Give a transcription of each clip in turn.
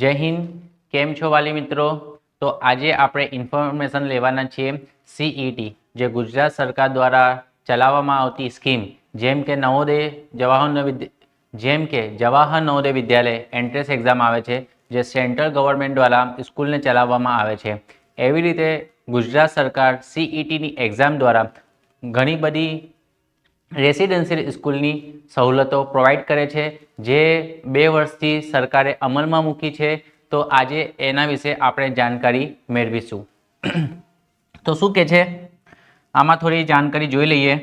જય હિન્દ. કેમ છો વાલી મિત્રો? તો આજે આપણે ઇન્ફોર્મેશન લેવાના છીએ સીઈટી, જે ગુજરાત સરકાર દ્વારા ચલાવવામાં આવતી સ્કીમ, જેમ કે જવાહર નવોદય વિદ્યાલય એન્ટ્રન્સ એક્ઝામ આવે છે, જે સેન્ટ્રલ ગવર્મેન્ટ દ્વારા સ્કૂલને ચલાવવામાં આવે છે. એવી રીતે ગુજરાત સરકાર સીઈટીની એક્ઝામ દ્વારા ઘણી બધી રેસિડેન્શિયલ સ્કૂલની સવલતો પ્રોવાઈડ કરે છે, જે 2 વર્ષથી સરકારે અમલમાં મૂકી છે. તો આજે એના વિશે આપણે જાણકારી મેળવીશું. તો શું કે છે આમાં થોડી જાણકારી જોઈ લઈએ.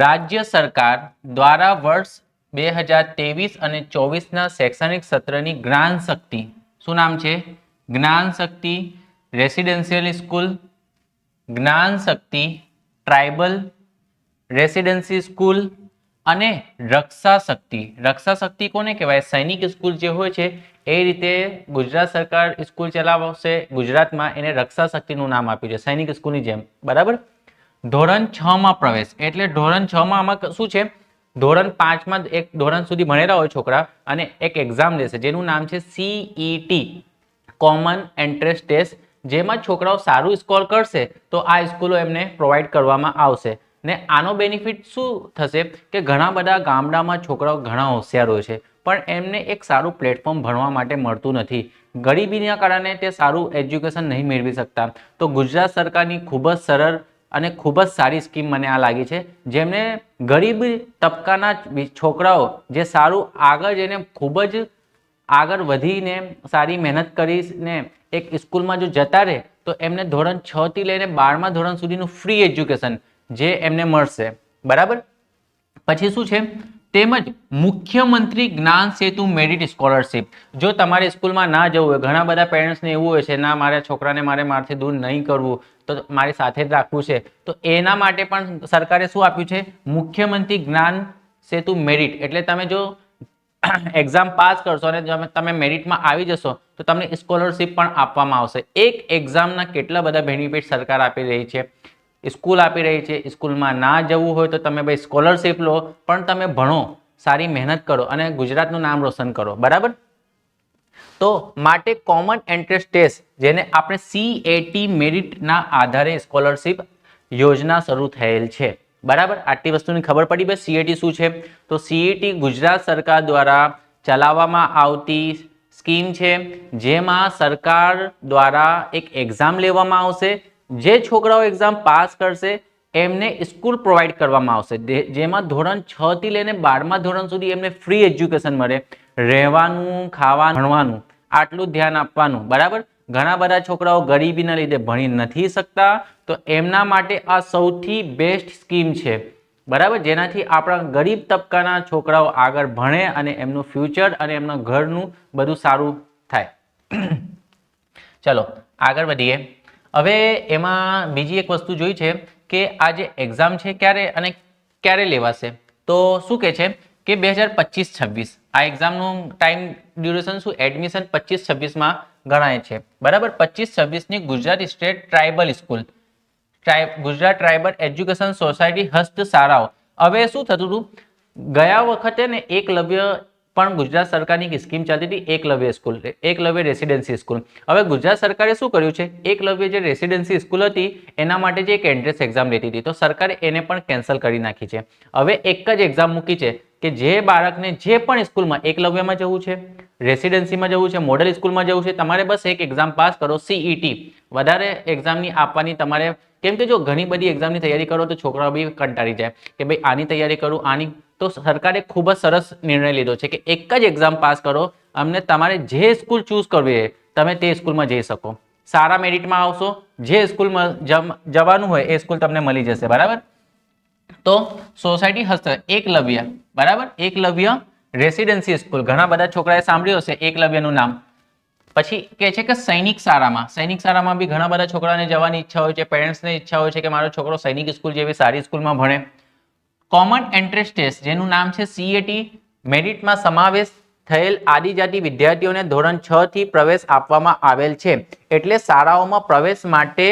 રાજ્ય સરકાર દ્વારા વર્ષ 2023 અને 24ના શૈક્ષણિક સત્રની જ્ઞાન શક્તિ, શું નામ છે? જ્ઞાન શક્તિ રેસિડેન્શિયલ સ્કૂલ, જ્ઞાન શક્તિ ટ્રાઇબલ રેસિડેન્સી સ્કૂલ અને રક્ષા શક્તિ કોને કહેવાય? સૈનિક સ્કૂલ જે હોય છે એ રીતે ગુજરાત સરકાર સ્કૂલ ચલાવશે ગુજરાતમાં, એને રક્ષા શક્તિનું નામ આપ્યું છે, સૈનિક સ્કૂલની જેમ. બરાબર. ધોરણ 6 માં પ્રવેશ, એટલે ધોરણ 6 માં આમાં શું છે, ધોરણ 5 માં એક ધોરણ સુધી ભણેલા હોય છોકરા અને એક એક્ઝામ લેશે જેનું નામ છે સીઈટી, કોમન એન્ટ્રન્સ ટેસ્ટ, જેમાં છોકરાઓ સારું સ્કોર કરશે તો આ સ્કૂલો એમને પ્રોવાઈડ કરવામાં આવશે. ને આનો બેનિફિટ શું થશે કે ઘણા બધા ગામડામાં છોકરાઓ ઘણા હોશિયાર હોય છે, પણ એમને એક સારું પ્લેટફોર્મ ભણવા માટે મળતું નથી. ગરીબીના કારણે તે સારું એજ્યુકેશન નહીં મેળવી શકતા. તો ગુજરાત સરકારની ખૂબ જ સરળ અને ખૂબ જ સારી સ્કીમ મને આ લાગી છે, જેમને ગરીબ તબક્કાના છોકરાઓ જે સારું આગળ જઈને ખૂબ જ આગળ વધીને સારી મહેનત કરીને એક સ્કૂલમાં જો જતા રહે તો એમને ધોરણ 6 થી લઈને 12મા ધોરણ સુધીનું ફ્રી એજ્યુકેશન જે એમને મળશે. બરાબર. પછી શું છે, તેમજ મુખ્યમંત્રી જ્ઞાન સેતુ મેરિટ સ્કોલરશિપ. જો તમારી સ્કૂલમાં ના જવું હોય, ઘણા બધા પેરેન્ટ્સને એવું હોય છે, ના મારા છોકરાને મારાથી દૂર નહીં કરવું, તો મારી સાથે જ રાખવું છે, તો એના માટે પણ સરકારે શું આપ્યું છે? મુખ્યમંત્રી જ્ઞાન સેતુ મેરિટ. એટલે તમે જો એક્ઝામ પાસ કરશો અને તમે મેરિટમાં આવી જશો તો તમને સ્કોલરશિપ પણ આપવામાં આવશે. એક એક્ઝામના કેટલા બધા બેનિફિટ સરકાર આપી રહી છે, સ્કૂલ આપી રહી છે. સ્કૂલમાં ના જવું હોય તો તમે ભાઈ સ્કોલરશિપ લો, પણ તમે ભણો, સારી મહેનત કરો અને ગુજરાતનું નામ રોશન કરો. બરાબર. તો માટે કોમન એન્ટ્રન્સ ટેસ્ટ, જેને આપણે સીએટી મેરિટના આધારે સ્કોલરશિપ યોજના શરૂ થયેલ છે. બરાબર. આટલી વસ્તુની ખબર પડી ભાઈ સીએટી શું છે? તો સીએટી ગુજરાત સરકાર દ્વારા ચલાવવામાં આવતી સ્કીમ છે, જેમાં સરકાર દ્વારા એક એક્ઝામ લેવામાં આવશે. જે છોકરાઓ એક્ઝામ પાસ કરશે એમને સ્કૂલ પ્રોવાઈડ કરવામાં આવશે, જેમાં ધોરણ 6 થી લઈને 12મા ધોરણ સુધી એમને ફ્રી એજ્યુકેશન મળે. રહેવાનું, ખાવાનું, ભણવાનું આટલું ધ્યાન આપવાનું. બરાબર. ઘણા બધા છોકરાઓ ગરીબીના લીધે ભણી નથી શકતા, તો એમના માટે આ સૌથી બેસ્ટ સ્કીમ છે. બરાબર. જેનાથી આપણા ગરીબ તબક્કાના છોકરાઓ આગળ ભણે અને એમનું ફ્યુચર અને એમના ઘરનું બધું સારું થાય. ચલો આગળ વધીએ. હવે એમાં બીજી એક વસ્તુ જોઈ છે કે આ જે એક્ઝામ છે ક્યારે લેવાશે. તો શું કે છે કે 2025-26 આ એક્ઝામનું ટાઈમ ડ્યુરેશન શું, એડમિશન 25-26માં ગણાય છે. બરાબર. 25-26ની Gujarat state tribal school, Gujarat tribal education society હસ્ત શાળાઓ. હવે શું થતું હતું, ગયા વખતે ને એકલવ્ય પણ ગુજરાત સરકારની સ્કીમ ચાલતી હતી, Eklavya school, Eklavya residency school. હવે ગુજરાત સરકારે શું કર્યું છે, એકલવ્ય જે રેસિડેન્સી સ્કૂલ હતી એના માટે જે એક એન્ટ્રન્સ એક્ઝામ લેતી હતી, તો સરકારે એને પણ કેન્સલ કરી નાખી છે. હવે એક જ એક્ઝામ મૂકી છે કે જે બાળકને જે પણ સ્કૂલમાં, એકલવ્યમાં જવું છે, રેસિડેન્સીમાં જવું છે, મોડેલ સ્કૂલમાં જવું છે, તમારે બસ એક એક્ઝામ પાસ કરો, સીઈટી. વધારે એક્ઝામની આપવાની તમારે, કેમ કે જો ઘણી બધી એક્ઝામની તૈયારી કરો તો છોકરાઓ બી કંટાળી જાય કે ભાઈ આની તૈયારી કરું, આની. તો સરકારે ખૂબ જ સરસ નિર્ણય લીધો છે કે એક જ એક્ઝામ પાસ કરો, અમને તમારે જે સ્કૂલ ચૂઝ કરવી હોય તમે તે સ્કૂલમાં જઈ શકો. સારા મેરિટમાં આવશો, જે સ્કૂલમાં જવાનું હોય એ સ્કૂલ તમને મળી જશે. બરાબર. તો સોસાયટી હસ્ત એકલવ્ય, બરાબર, એકલવ્ય રેસિડેન્સી સ્કૂલ, ઘણા બધા છોકરાએ સાંભળ્યું હશે એકલવ્યનું નામ. પછી કે છે કે સૈનિક શાળામાં બી ઘણા બધા છોકરાને જવાની ઈચ્છા હોય છે, પેરેન્ટ્સને ઈચ્છા હોય છે કે મારો છોકરો સૈનિક સ્કૂલ જેવી સારી સ્કૂલમાં ભણે. કોમન એન્ટ્રન્સ ટેસ્ટ, જેનું નામ છે સીએટી, મેરિટમાં સમાવેશ થયેલ આદિજાતિ વિદ્યાર્થીઓને ધોરણ 6 થી પ્રવેશ આપવામાં આવેલ છે. એટલે શાળાઓમાં પ્રવેશ માટે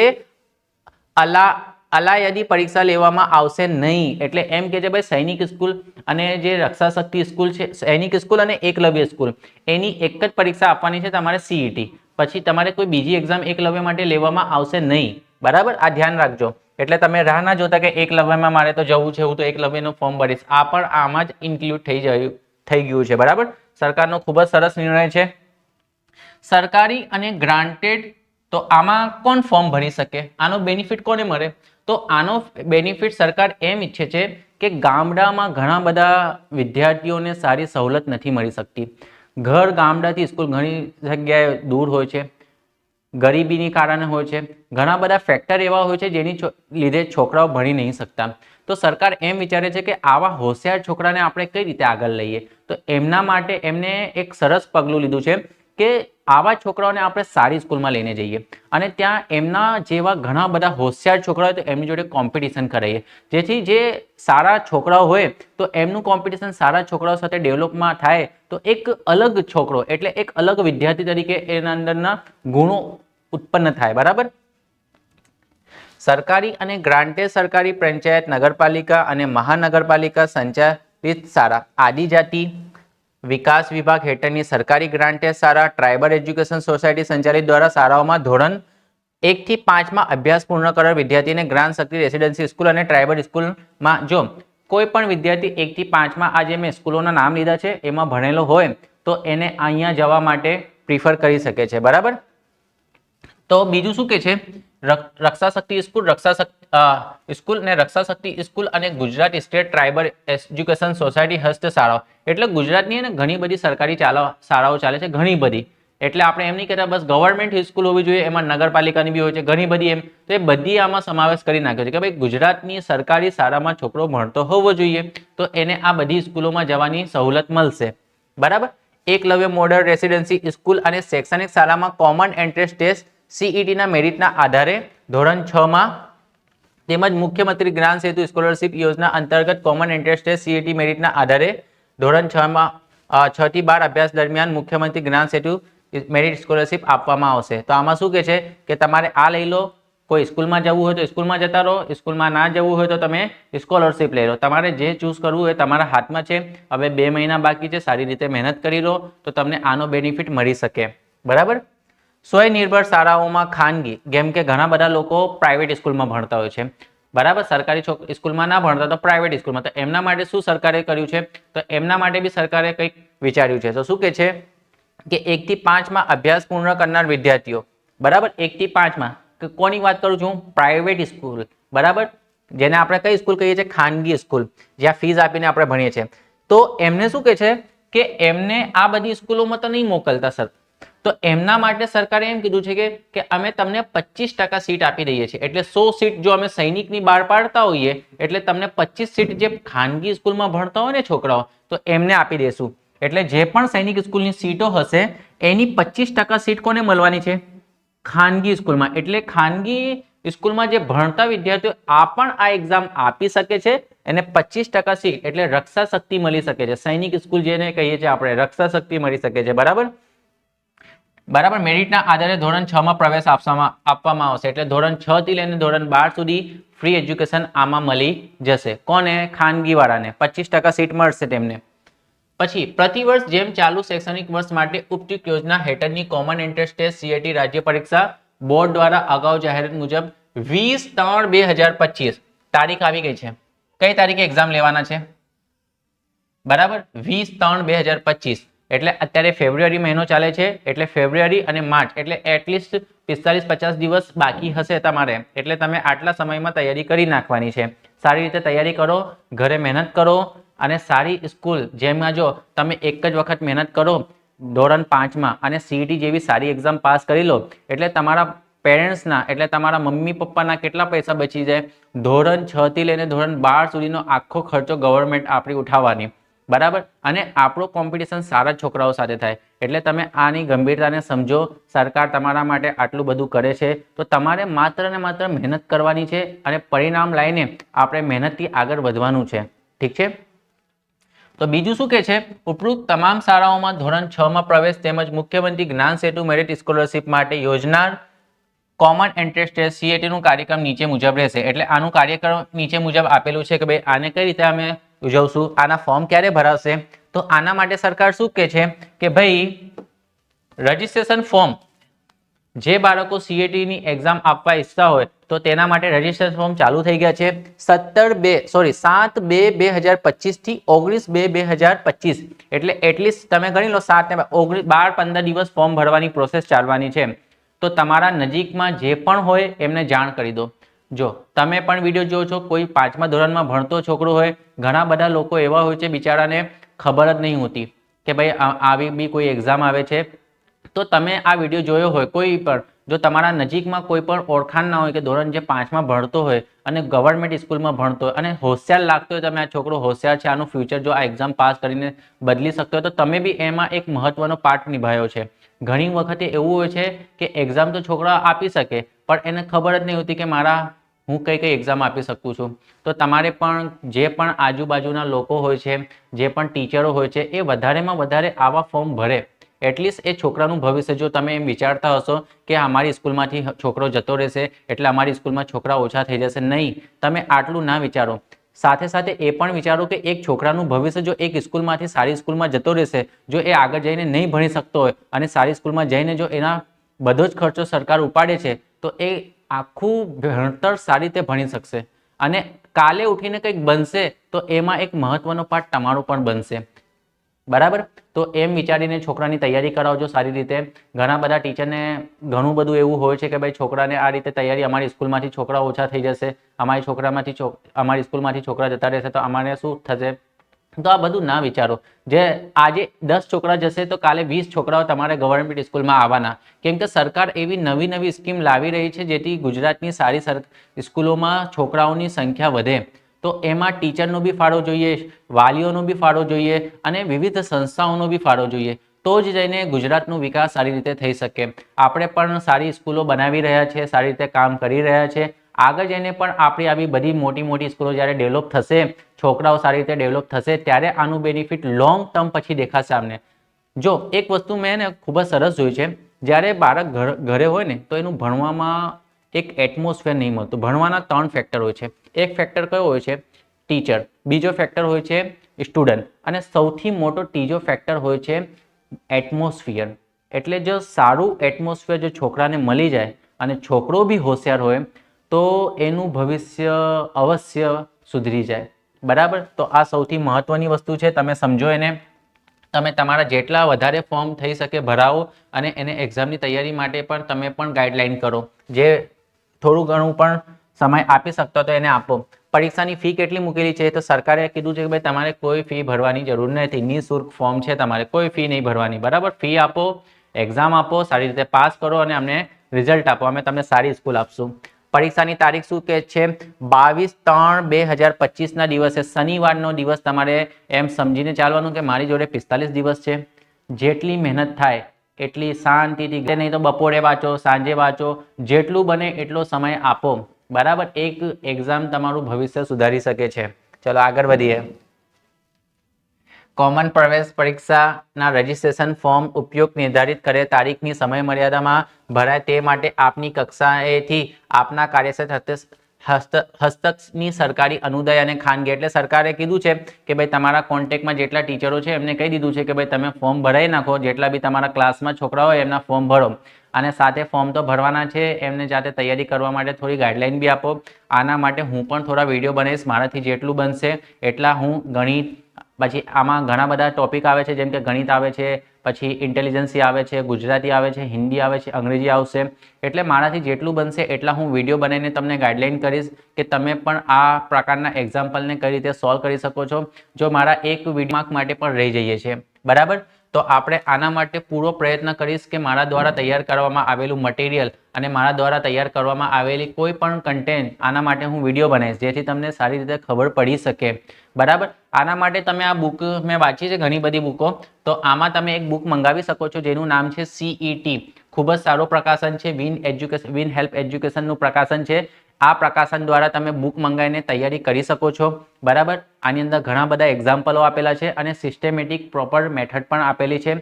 અલાયદી પરીક્ષા લેવામાં આવશે નહીં. એટલે એમ કે છે ભાઈ સૈનિક સ્કૂલ અને જે રક્ષા શક્તિ સ્કૂલ છે, સૈનિક સ્કૂલ અને એકલવ્ય સ્કૂલ, એની એક જ પરીક્ષા આપવાની છે તમારે સીઈટી. પછી તમારે કોઈ બીજી એક્ઝામ એકલવ્ય માટે લેવામાં આવશે નહીં. બરાબર, આ ધ્યાન રાખજો. એટલે તમે રાહ ના જોતા કે એકલવ્યમાં મારે તો જવું છે, હું તો એકલવ્યનું ફોર્મ ભરીશ. આ પણ આમાં જ ઇન્ક્લુડ થઈ ગયું છે. બરાબર, સરકારનો ખૂબ જ સરસ નિર્ણય છે. સરકારી અને ગ્રાન્ટેડ, તો આમાં કોણ ફોર્મ ભરી શકે? આનો બેનિફિટ કોને મળે? તો આનો બેનિફિટ સરકાર એમ ઈચ્છે છે કે ગામડામાં ઘણા બધા વિદ્યાર્થીઓને સારી સવલત નથી મળી શકતી. ઘર ગામડાથી સ્કૂલ ઘણી જગ્યાએ દૂર હોય છે, ગરીબીની કારણે હોય છે, ઘણા બધા ફેક્ટર એવા હોય છે જેની લીધે છોકરાઓ ભણી નહીં શકતા. તો સરકાર એમ વિચારે છે કે આવા હોશિયાર છોકરાને આપણે કઈ રીતે આગળ લઈએ. તો એમના માટે એમને એક સરસ પગલું લીધું છે કે આવા છોકરાઓને આપણે સારી સ્કૂલમાં લઈને જઈએ અને ત્યાં એમના જેવા ઘણા બધા હોશિયાર છોકરાઓ હોય તો એમની જોડે કોમ્પિટિશન કરાવીએ, જેથી જે સારા છોકરાઓ હોય તો એમનું કોમ્પિટિશન સારા છોકરાઓ સાથે ડેવલપમાં થાય, તો એક અલગ છોકરો એટલે એક અલગ વિદ્યાર્થી તરીકે એના અંદરના ગુણો ઉત્પન્ન થાય. બરાબર, સરકારી અને ગ્રાન્ટેડ સરકારી પંચાયત, નગરપાલિકા અને મહાનગરપાલિકા સંચાલિત શાળા, આદિજાતિ વિકાસ વિભાગ હેઠળની સરકારી ગ્રાન્ટેડ શાળા, ટ્રાઇબલ એજ્યુકેશન સોસાયટી સંચાલિત દ્વારા શાળાઓમાં ધોરણ 1 થી 5 માં અભ્યાસ પૂર્ણ કરેલ વિદ્યાર્થીને ગ્રાન્ટ શક્તિ રેસિડેન્સી સ્કૂલ અને ટ્રાઇબલ સ્કૂલમાં, જો કોઈ પણ વિદ્યાર્થી 1 થી 5 માં આ જે મેં સ્કૂલોના નામ લીધા છે એમાં ભણેલો હોય તો એને અહીંયા જવા માટે પ્રિફર કરી શકે છે. બરાબર, તો બીજું શું કે છે? રક્ષા શક્તિ સ્કૂલ, સ્કૂલ ને રક્ષા શક્તિ સ્કૂલ અને Gujarat state tribal education society હસ્ત શાળાઓ. એટલે ગુજરાતની ઘણી બધી સરકારી શાળાઓ ચાલે છે, ઘણી બધી. એટલે આપણે એમ નહીં કહેતા બસ ગવર્મેન્ટ સ્કૂલ હોવી જોઈએ, એમાં નગરપાલિકાની બી હોય છે ઘણી બધી. એમ તો એ બધી આમાં સમાવેશ કરી નાખ્યો છે કે ભાઈ ગુજરાતની સરકારી શાળામાં છોકરો ભણતો હોવો જોઈએ, તો એને આ બધી સ્કૂલોમાં જવાની સવલત મળશે. બરાબર, એકલવ્ય મોડલ રેસિડેન્સી સ્કૂલ અને શૈક્ષણિક શાળામાં કોમન એન્ટ્રન્સ ટેસ્ટ સીઈટીના મેરિટના આધારે ધોરણ 6 માં તેમજ મુખ્યમંત્રી જ્ઞાન સેતુ સ્કોલરશિપ યોજના અંતર્ગત કોમન એન્ટ્રન્સ ટેસ્ટ સીઈટી મેરિટના આધારે ધોરણ 6 માં 6 થી 12 અભ્યાસ દરમિયાન મુખ્યમંત્રી જ્ઞાન સેતુ મેરિટ સ્કોલરશિપ આપવામાં આવશે. તો આમાં શું કે છે કે તમારે આ લઈ લો, કોઈ સ્કૂલમાં જવું હોય તો સ્કૂલમાં જતા રહો, સ્કૂલમાં ના જવું હોય તો તમે સ્કોલરશિપ લઈ લો. તમારે જે ચૂઝ કરવું હોય તમારા હાથમાં છે. હવે 2 મહિના બાકી છે, સારી રીતે મહેનત કરી લો તો તમને આનો બેનિફિટ મળી શકે. બરાબર, સ્વનિર્ભર શાળાઓમાં ખાનગી, જેમ કે ઘણા બધા લોકો પ્રાઇવેટ સ્કૂલમાં ભણતા હોય છે. બરાબર, સરકારી સ્કૂલમાં ના ભણતા તો પ્રાઇવેટ સ્કૂલમાં. તો એમના માટે શું સરકારે કર્યું છે? તો એમના માટે બી સરકારે કંઈક વિચાર્યું છે. તો શું કે છે કે 1 થી 5 માં અભ્યાસ પૂર્ણ કરનાર વિદ્યાર્થીઓ, બરાબર, 1 થી 5 માં, કોની વાત કરું છું? Private school. બરાબર, જેને આપણે કઈ સ્કૂલ કહીએ છીએ? ખાનગી સ્કૂલ, જ્યાં ફીસ આપીને આપણે ભણીએ છીએ. તો એમને શું કે છે કે એમને આ બધી સ્કૂલોમાં તો નહીં મોકલતા સર. તો એમના માટે સરકારે એમ કીધું છે કે અમે તમને 25% સીટ આપી દઈએ છીએ. એટલે 100 સીટ જો અમે સૈનિકની બહાર પાડતા હોઈએ એટલે તમને 25 સીટ જે ખાનગી સ્કૂલમાં ભણતા હોય ને છોકરાઓ, તો એમને આપી દેશું. એટલે જે પણ સૈનિક સ્કૂલની સીટો હશે એની 25% સીટ કોને મળવાની છે? ખાનગી સ્કૂલમાં. એટલે ખાનગી સ્કૂલમાં જે ભણતા વિદ્યાર્થીઓ આ પણ આ એક્ઝામ આપી શકે છે. એને 25% સીટ એટલે રક્ષા શક્તિ મળી શકે છે. સૈનિક સ્કૂલ જેને કહીએ છીએ આપણે, રક્ષા શક્તિ મળી શકે છે. બરાબર, બરાબર, મેરિટના આધારે ધોરણ 6 માં પ્રવેશ આપવામાં આવશે. એટલે ધોરણ 6 થી લઈને ધોરણ 12 સુધી ફ્રી એજ્યુકેશન આમાં મળી જશે. કોને? ખાનગી વાળાને 25% સીટ મળશે તેમને. પછી પ્રતિવર્ષ જેમ ચાલુ શૈક્ષણિક વર્ષ માટે ઉપયુક્ત યોજના હેઠળની કોમન એન્ટ્રન્સ ટેસ્ટ સીઈટી રાજ્ય પરીક્ષા બોર્ડ દ્વારા અગાઉ જાહેરાત મુજબ 20/3/2025 તારીખ આવી ગઈ છે. કઈ તારીખે એક્ઝામ લેવાના છે? બરાબર, 20/3/2025. એટલે અત્યારે ફેબ્રુઆરી મહિનો ચાલે છે. એટલે ફેબ્રુઆરી અને માર્ચ એટલે એટલીસ્ટ 45-50 દિવસ બાકી હશે તમારે. એટલે તમે આટલા સમયમાં તૈયારી કરી નાખવાની છે. સારી રીતે તૈયારી કરો, ઘરે મહેનત કરો અને સારી સ્કૂલ જેમાં જો તમે એક જ વખત મહેનત કરો ધોરણ 5 માં અને સીઈટી જેવી સારી એક્ઝામ પાસ કરી લો એટલે તમારા પેરેન્ટ્સના એટલે તમારા મમ્મી પપ્પાના કેટલા પૈસા બચી જાય? ધોરણ 6 થી લઈને ધોરણ 12 સુધીનો આખો ખર્ચો ગવર્મેન્ટ આપણી ઉઠાવવાની. બરાબર, અને આપણો કોમ્પિટિશન સારા છોકરાઓ સાથે થાય. એટલે તમે આની ગંભીરતાને સમજો. સરકાર તમારા માટે આટલું બધું કરે છે તો તમારે માત્ર ને માત્ર મહેનત કરવાની છે અને પરિણામ લઈને આપણે મહેનતથી આગળ વધવાનું છે. ઠીક છે, તો બીજું શું કે છે? ઉપરોક્ત તમામ શાળાઓમાં ધોરણ 6 માં પ્રવેશ તેમજ મુખ્યમંત્રી જ્ઞાન સેતુ મેરિટ સ્કોલરશિપ માટે યોજનાર કોમન એન્ટ્રન્સ ટેસ્ટ CET નું કાર્યક્રમ નીચે મુજબ રહેશે. એટલે આનું કાર્યક્રમ નીચે મુજબ આપેલું છે કે ભાઈ આને કઈ રીતે અમે ઉજવશું, આના ફોર્મ ક્યારે ભરાશે. તો આના માટે સરકાર શું કહે છે કે ભાઈ રજીસ્ટ્રેશન ફોર્મ જે બાળકો CET ની એક્ઝામ આપવા ઈચ્છતા હોય તો તેના માટે રજીસ્ટ્રેશન ફોર્મ ચાલુ થઈ ગયા છે 7/2/2025 થી 19/2/2025. એટલે એટલીસ્ટ તમે ગણી લો 7 ને 12-15 દિવસ ફોર્મ ભરવાની પ્રોસેસ ચાલવાની છે. તો તમારા નજીકમાં જે પણ હોય એમને જાણ કરી દો. જો તમે પણ વિડીયો જોવો છો, કોઈ 5મા ધોરણમાં ભણતો છોકરો હોય, ઘણા બધા લોકો એવા હોય છે બિચારાને ખબર જ નહીં હોતી કે ભાઈ આવી બી કોઈ એક્ઝામ આવે છે. તો તમે આ વિડીયો જોયો હોય કોઈ પણ, જો તમારા નજીકમાં કોઈ પણ ઓળખાણ ના હોય કે ધોરણ જે 5માં ભણતો હોય અને ગવર્મેન્ટ સ્કૂલમાં ભણતો હોય અને હોશિયાર લાગતો હોય, તમે આ છોકરો હોશિયાર છે, આનું ફ્યુચર જો આ એક્ઝામ પાસ કરીને બદલી શકતો હોય, તો તમે બી એમાં એક મહત્વનો પાર્ટ નિભાવ્યો છે. ઘણી વખતે એવું હોય છે કે એક્ઝામ તો છોકરા આપી શકે પણ એને ખબર જ નહીં હોતી કે હું કઈ કઈ એક્ઝામ આપી શકું છું. તો તમારે પણ જે પણ આજુબાજુના લોકો હોય છે, જે પણ ટીચરો હોય છે, એ વધારેમાં વધારે આવા ફોર્મ ભરે. એટલીસ્ટ એ છોકરાનું ભવિષ્ય, જો તમે એમ વિચારતા હશો કે અમારી સ્કૂલમાંથી છોકરો જતો રહેશે એટલે અમારી સ્કૂલમાં છોકરા ઓછા થઈ જશે, નહીં, તમે આટલું ના વિચારો. સાથે સાથે એ પણ વિચારો કે એક છોકરાનું ભવિષ્ય જો એક સ્કૂલમાંથી સારી સ્કૂલમાં જતો રહેશે, જો એ આગળ જઈને નહીં ભણી શકતો હોય અને સારી સ્કૂલમાં જઈને જો એના બધો જ ખર્ચો સરકાર ઉપાડે છે, તો એ આખું ભણતર સારી રીતે ભણી શકશે અને કાલે ઉઠીને કંઈક બનશે તો એમાં એક મહત્વનો પાર્ટ તમારો પણ બનશે. બરાબર. તો એમ વિચારીને છોકરાની તૈયારી કરાવજો સારી રીતે. ઘણા બધા ટીચરને ઘણું બધું એવું હોય છે કે ભાઈ છોકરાને આ રીતે તૈયારી, અમારી સ્કૂલમાંથી છોકરા ઓછા થઈ જશે, અમારી સ્કૂલમાંથી છોકરા જતા રહેશે તો અમારે શું થશે. તો આ બધું ના વિચારો. જે આજે 10 છોકરા જશે તો કાલે 20 છોકરાઓ તમારે ગવર્મેન્ટ સ્કૂલમાં આવવાના. કેમ કે સરકાર એવી નવી નવી સ્કીમ લાવી રહી છે જેથી ગુજરાતની સારી સ્કૂલોમાં છોકરાઓની સંખ્યા વધે. તો એમાં ટીચરનો બી ફાળો જોઈએ, વાલીઓનો બી ફાળો જોઈએ અને વિવિધ સંસ્થાઓનો બી ફાળો જોઈએ. તો જ જઈને ગુજરાતનો વિકાસ સારી રીતે થઈ શકે. આપણે પણ સારી સ્કૂલો બનાવી રહ્યા છીએ, સારી રીતે કામ કરી રહ્યા છે. આગળ જઈને પણ આપણી આવી બધી મોટી મોટી સ્કૂલો જ્યારે ડેવલપ થશે, છોકરાઓ સારી રીતે ડેવલપ થશે, ત્યારે આનું બેનિફિટ લોંગ ટર્મ પછી દેખાશે અમને. જો એક વસ્તુ મેં ને ખૂબ જ સરસ જોઈ છે, જ્યારે બાળક ઘરે હોય ને તો એનું ભણવામાં એક એટમોસ્ફિયર નહીં મળતું. ભણવાના 3 ફેક્ટર હોય છે. એક ફેક્ટર કયો હોય છે? ટીચર. બીજો ફેક્ટર હોય છે સ્ટુડન્ટ અને સૌથી મોટો ત્રીજો ફેક્ટર હોય છે એટમોસ્ફિયર. એટલે જો સારું એટમોસ્ફિયર જો છોકરાને મળી જાય અને છોકરો બી હોશિયાર હોય તો એનું ભવિષ્ય અવશ્ય સુધરી જાય. બરાબર. તો આ સૌથી મહત્વની વસ્તુ છે, તમે સમજો એને. તમે તમારા જેટલા વધારે ફોર્મ થઈ શકે ભરાવો અને એને એક્ઝામની તૈયારી માટે પણ તમે પણ ગાઈડલાઈન કરો. જે થોડું ઘણું પણ સમય આપી શકતો તો એને આપો. પરીક્ષાની ફી કેટલી મૂકેલી છે? તો સરકારે કીધું છે કે ભાઈ તમારે કોઈ ફી ભરવાની જરૂર નથી, નિઃશુલ્ક ફોર્મ છે, તમારે કોઈ ફી નહીં ભરવાની. બરાબર. ફી આપો, એક્ઝામ આપો, સારી રીતે પાસ કરો અને અમને રિઝલ્ટ આપો, અમે તમને સારી સ્કૂલ આપશું. પરીક્ષાની તારીખ શું કહે છે? 22/3/2025 ના દિવસે, શનિવારનો દિવસ. તમારે એમ સમજીને ચાલવાનું કે મારી જોડે 45 દિવસ છે. જેટલી મહેનત થાય એટલી શાંતિથી, નહીં તો બપોરે વાંચો, સાંજે વાંચો, જેટલું બને એટલો સમય આપો. બરાબર. એક એક્ઝામ તમારું ભવિષ્ય સુધારી શકે છે. ચલો આગળ વધીએ. કોમન પ્રવેશ પરીક્ષાના રજીસ્ટ્રેશન ફોર્મ ઉપયોગ નિર્ધારિત કરેલ તારીખની સમયમર્યાદામાં ભરાય તે માટે આપની કક્ષાએથી આપના કાર્યક્ષેત્ર હસ્તકની સરકારી અનુદાય અને ખાનગી. એટલે સરકારે કીધું છે કે ભાઈ તમારા કોન્ટેક્ટમાં જેટલા ટીચરો છે એમને કહી દીધું છે કે ભાઈ તમે ફોર્મ ભરાઈ નાખો, જેટલા બી તમારા ક્લાસમાં છોકરા હોય એમના ફોર્મ ભરો. અને સાથે ફોર્મ તો ભરવાના છે, એમને જાતે તૈયારી કરવા માટે થોડી ગાઈડલાઈન બી આપો. આના માટે હું પણ થોડા વિડીયો બનાવીશ, મારાથી જેટલું બનશે એટલા. હું ગણિત, પછી આમાં ઘણા બધા ટોપિક આવે છે, જેમ કે ગણિત આવે છે, પછી ઇન્ટેલિજન્સી આવે છે, ગુજરાતી આવે છે, હિન્દી આવે છે, અંગ્રેજી આવશે. એટલે મારાથી જેટલું બનશે એટલા હું વિડીયો બનાવીને તમને ગાઈડલાઈન કરીશ કે તમે પણ આ પ્રકારના એક્ઝામ્પલને કઈ રીતે સોલ્વ કરી શકો છો. જો મારા એક વિડીયો માર્ક માટે પણ રહી જઈએ છીએ. બરાબર. તો આપણે આના માટે પૂરો પ્રયત્ન કરીશ કે મારા દ્વારા તૈયાર કરવામાં આવેલું મટીરિયલ અને મારા દ્વારા તૈયાર કરવામાં આવેલી કોઈ પણ કન્ટેન્ટ, આના માટે હું વિડીયો બનાવીશ જેથી તમને સારી રીતે ખબર પડી શકે. બરાબર. આના માટે તમે આ બુક મેં વાંચી છે, ઘણી બધી બુકો. તો આમાં તમે એક બુક મંગાવી શકો છો જેનું નામ છે CET. ખૂબ જ સારું પ્રકાશન છે, વિન હેલ્પ એજ્યુકેશનનું પ્રકાશન છે. આ પ્રકાશન દ્વારા તમે બુક મંગાવીને તૈયારી કરી શકો છો. બરાબર. આની અંદર ઘણા બધા એક્ઝામ્પલો આપેલા છે અને સિસ્ટેમેટિક પ્રોપર મેથડ પણ આપેલી છે.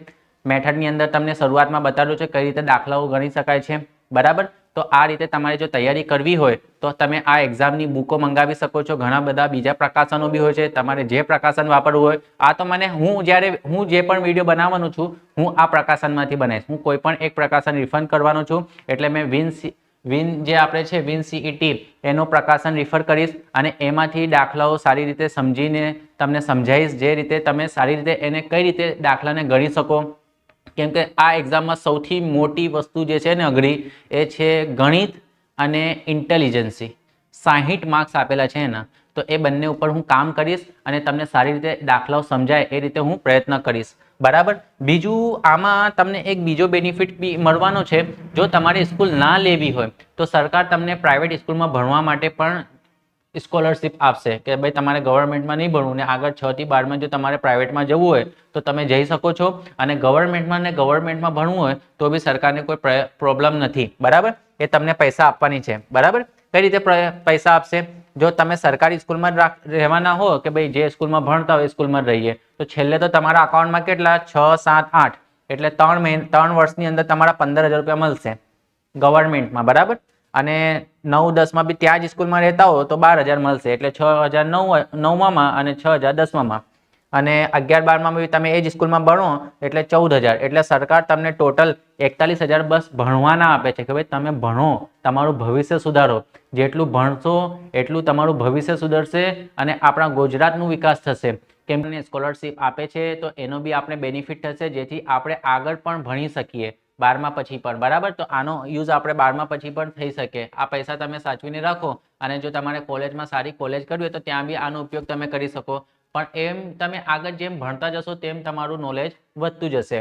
મેથડની અંદર તમને શરૂઆતમાં બતાવ્યું છે કઈ રીતે દાખલાઓ ગણી શકાય છે. બરાબર. તો આ રીતે તમારે જો તૈયારી કરવી હોય તો તમે આ એક્ઝામની બુકો મંગાવી શકો છો. ઘણા બધા બીજા પ્રકાશનો બી હોય છે, તમારે જે પ્રકાશન વાપરવું હોય. આ તો મને હું જે પણ વિડીયો બનાવવાનું છું હું આ પ્રકાશનમાંથી બનાવીશ. હું કોઈ પણ એક પ્રકાશન રિફર કરવાનો છું, એટલે મેં વિન જે આપણે છે વિન સીઈટી એનો પ્રકાશન રિફર કરીશ અને એમાંથી દાખલાઓ સારી રીતે સમજીને તમને સમજાવીશ, જે રીતે તમે સારી રીતે એને કઈ રીતે દાખલાને ગણી શકો. કેમ કે આ એક્ઝામમાં સૌથી મોટી વસ્તુ જે છે ને અઘરી એ છે ગણિત અને ઇન્ટેલિજન્સી. 60 માર્ક્સ આપેલા છે એના, તો એ બંને ઉપર હું કામ કરીશ અને તમને સારી રીતે દાખલાઓ સમજાય એ રીતે હું પ્રયત્ન કરીશ. બરાબર. બીજું આમાં તમને એક બીજો બેનિફિટ બી મળવાનો છે. જો તમારે સ્કૂલ ના લેવી હોય તો સરકાર તમને પ્રાઇવેટ સ્કૂલમાં ભણવા માટે પણ સ્કોલરશિપ આપશે કે ભાઈ તમારે ગવર્મેન્ટમાં નહીં ભણવું ને આગળ 6 થી 12 જો તમારે પ્રાઇવેટમાં જવું હોય તો તમે જઈ શકો છો. અને ગવર્મેન્ટમાં ભણવું હોય તો બી સરકારને કોઈ પ્રોબ્લેમ નથી. બરાબર. એ તમને પૈસા આપવાની છે. બરાબર. કઈ રીતે પૈસા આપશે? જો તમે સરકારી સ્કૂલમાં રહેવાના હો કે ભાઈ જે સ્કૂલમાં ભણતા હોય એ સ્કૂલમાં રહીએ, તો છેલ્લે તો તમારા અકાઉન્ટમાં કેટલા 6, 7, 8 એટલે 3 વર્ષની અંદર તમારા 15,000 રૂપિયા મળશે ગવર્મેન્ટમાં. બરાબર. અને 9, 10માં બી ત્યાં જ સ્કૂલમાં રહેતા હો તો 12,000 મળશે, એટલે 6,000 9માં અને 6,000 10માં. અને 11, 12માં બી તમે એ જ સ્કૂલમાં ભણો એટલે 14,000. એટલે સરકાર તમને ટોટલ 41,000 બસ ભણવાના આપે છે કે ભાઈ તમે ભણો, તમારું ભવિષ્ય સુધારો. જેટલું ભણશો એટલું તમારું ભવિષ્ય સુધરશે અને આપણા ગુજરાતનું વિકાસ થશે. કેમ કે સ્કોલરશિપ આપે છે તો એનો બી આપણે બેનિફિટ થશે, જેથી આપણે આગળ પણ ભણી શકીએ 12મા પછી પણ. બરાબર. તો આનો યુઝ આપણે 12મા પછી પણ થઈ શકે. આ પૈસા તમે સાચવીને રાખો અને જો તમારે કોલેજમાં સારી કોલેજ કરવી હોય તો ત્યાં બી આનો ઉપયોગ તમે કરી શકો. પણ એમ તમે આગળ જેમ ભણતા જશો તેમ તમારું નોલેજ વધતું જશે.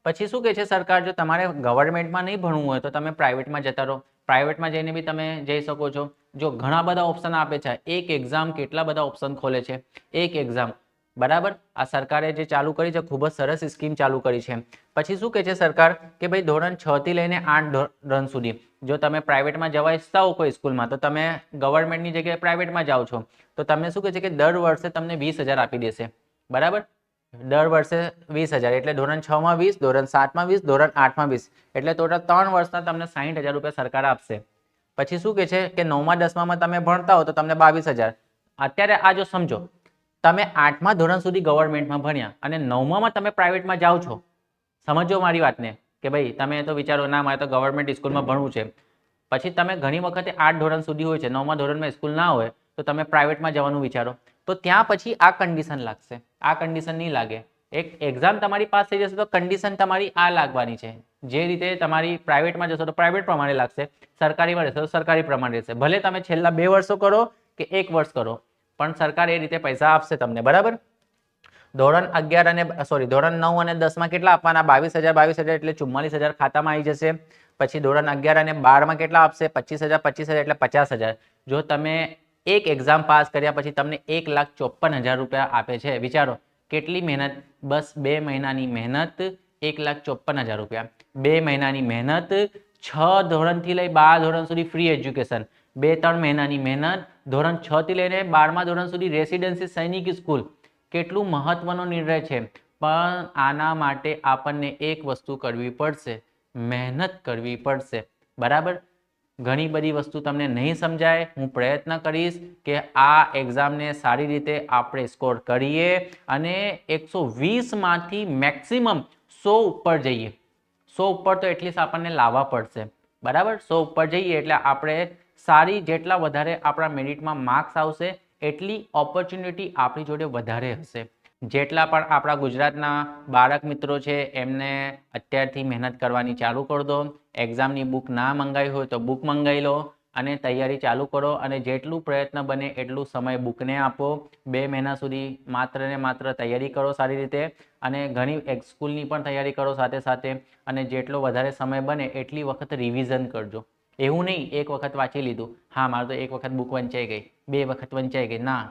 પછી શું કહે છે સરકાર, જો તમારે ગવર્મેન્ટમાં નહીં ભણવું હોય તો તમે પ્રાઇવેટમાં જતા રહો. પ્રાઇવેટમાં જઈને બી તમે જઈ શકો છો. જો ઘણા બધા ઓપ્શન આપે છે, એક એક્ઝામ કેટલા બધા ઓપ્શન ખોલે છે, એક એક્ઝામ. બરાબર. આ સરકારે જે ચાલુ કરી છે ખૂબ જ સરસ સ્કીમ ચાલુ કરી છે. પછી શું કહે છે સરકાર કે ભાઈ ધોરણ 6 થી લઈને 8 ધોરણ સુધી જો તમે પ્રાઇવેટમાં જવા ઈચ્છતા હો કોઈ સ્કૂલમાં, તો તમે ગવર્મેન્ટની જગ્યાએ પ્રાઇવેટમાં જાઓ છો તો તમને શું કહે છે કે દર વર્ષે તમને 20,000 આપી દેશે. બરાબર. દર વર્ષે 20,000 એટલે ધોરણ 6માં 20, ધોરણ 7માં 20, ધોરણ 8માં 20 એટલે ટોટલ 3 વર્ષના તમને 60,000 રૂપિયા સરકાર આપશે. પછી શું કહે છે કે 9મા 10માં તમે ભણતા હો તો તમને 22,000. અત્યારે આ જો સમજો, તમે 8મા ધોરણ સુધી ગવર્મેન્ટમાં ભણ્યા અને 9માં તમે પ્રાઇવેટમાં જાઓ છો. સમજો મારી વાતને કે ભાઈ તમે તો વિચારો ના મારે તો ગવર્મેન્ટ સ્કૂલમાં ભણવું છે. પછી તમે ઘણી વખતે 8 ધોરણ સુધી હોય છે, 9મા ધોરણમાં સ્કૂલ ના હોય તો તમે પ્રાઇવેટમાં જવાનું વિચારો, તો ત્યાં પછી આ કન્ડિશન લાગશે. આ કન્ડિશન નહીં લાગે. એક એક્ઝામ તમારી પાસ થઈ જશે તો કન્ડિશન તમારી આ લાગવાની છે. જે રીતે તમારી પ્રાઇવેટમાં જશો તો પ્રાઇવેટ પ્રમાણે લાગશે, સરકારીમાં જશો તો સરકારી પ્રમાણે રહેશે. ભલે તમે છેલ્લા 2 વર્ષો કરો કે 1 વર્ષ કરો, પણ સરકાર એ રીતે પૈસા આપશે તમને. બરાબર. ધોરણ 9 અને 10માં કેટલા આપવાના? 22,000, 22,000 એટલે 44,000 ખાતામાં આવી જશે. પછી ધોરણ 11 અને 12માં કેટલા આપશે? 25,000, 25,000 એટલે 50,000. જો તમે એક એક્ઝામ પાસ કર્યા પછી તમને 1,54,000 રૂપિયા આપે છે. વિચારો કેટલી મહેનત. બસ 2 મહિનાની મહેનત, 1,54,000 રૂપિયા. 2 મહિનાની મહેનત, 6 ધોરણથી લઈ 12 ધોરણ સુધી ફ્રી એજ્યુકેશન, 2-3 મહિનાની મહેનત, ધોરણ 6 થી લઈને 12મા ધોરણ સુધી રેસિડેન્સી સૈનિક સ્કૂલ. કેટલું મહત્વનો નિર્ણય છે. પણ આના માટે આપણને એક વસ્તુ કરવી પડશે, મહેનત કરવી પડશે. બરાબર. ઘણી બધી વસ્તુ તમને નહીં સમજાય, હું પ્રયત્ન કરીશ કે આ એક્ઝામને સારી રીતે આપણે સ્કોર કરીએ અને 120માંથી મેક્સિમમ 100 ઉપર જઈએ. 100 ઉપર તો એટલીસ્ટ આપણને લાવવા પડશે. બરાબર. 100 ઉપર જઈએ એટલે આપણે સારી, જેટલા વધારે આપણા મેરિટમાં માર્ક્સ આવશે એટલી ઓપોર્ચ્યુનિટી આપણી જોડે વધારે હશે. જેટલા પણ આપણા ગુજરાતના બાળક મિત્રો છે એમને અત્યારથી મહેનત કરવાની ચાલુ કરી દો. એક્ઝામની બુક ના મંગાવી હોય તો બુક મંગાવી લો અને તૈયારી ચાલુ કરો. અને જેટલું પ્રયત્ન બને એટલું સમય બુકને આપો. 2 મહિના સુધી માત્ર ને માત્ર તૈયારી કરો સારી રીતે, અને ઘણી સ્કૂલની પણ તૈયારી કરો સાથે સાથે. અને જેટલો વધારે સમય બને એટલી વખત રિવિઝન કરજો. એવું નહીં એક વખત વાંચી લીધું, હા મારે તો એક વખત બુક વંચાઈ ગઈ, 2 વખત વંચાઈ ગઈ. ના,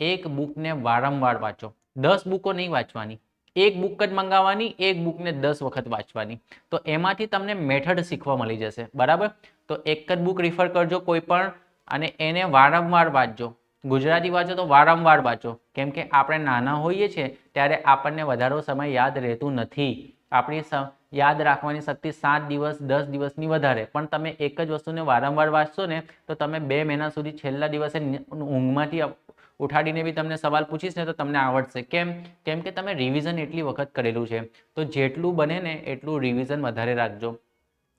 એક બુકને વારંવાર વાંચો. 10 બુકો નહીં વાંચવાની, એક બુક જ મંગાવવાની, એક બુકને 10 વખત વાંચવાની. તો એમાંથી તમને મેથડ શીખવા મળી જશે. બરાબર. તો એક જ બુક રિફર કરજો કોઈ પણ અને એને વારંવાર વાંચજો. ગુજરાતી વાંચો તો વારંવાર વાંચો. કેમ કે આપણે નાના હોઈએ છીએ ત્યારે આપણને વધારે સમય યાદ રહેતું નથી. આપણી યાદ રાખવાની શક્તિ 7 દિવસ 10 દિવસની વધારે, પણ તમે એક જ વસ્તુને વારંવાર વાંચશો ને તો તમે 2 મહિના સુધી છેલ્લા દિવસે ઊંઘમાંથી ઉઠાડીને બી તમને સવાલ પૂછીશ ને તો તમને આવડશે. કેમ કે તમે રિવિઝન એટલી વખત કરેલું છે. તો જેટલું બને ને એટલું રિવિઝન વધારે રાખજો.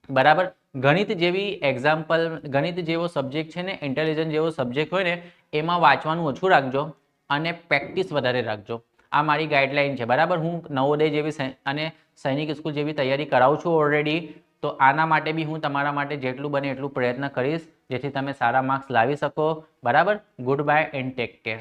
બરાબર. ગણિત જેવી એક્ઝામ્પલ, ગણિત જેવો સબ્જેક્ટ છે ને, ઇન્ટેલિજન્સ જેવો સબ્જેક્ટ હોય ને એમાં વાંચવાનું ઓછું રાખજો અને પ્રેક્ટિસ વધારે રાખજો. આ મારી ગાઈડલાઈન છે. બરાબર. હું નવોદય જેવી અને સૈનિક સ્કૂલ જેવી તૈયારી કરાવું છું ઓલરેડી. તો આના માટે બી હું તમારા માટે જેટલું બને એટલું પ્રયત્ન કરીશ જેથી તમે સારા માર્ક્સ લાવી શકો. બરાબર. Good bye and take care.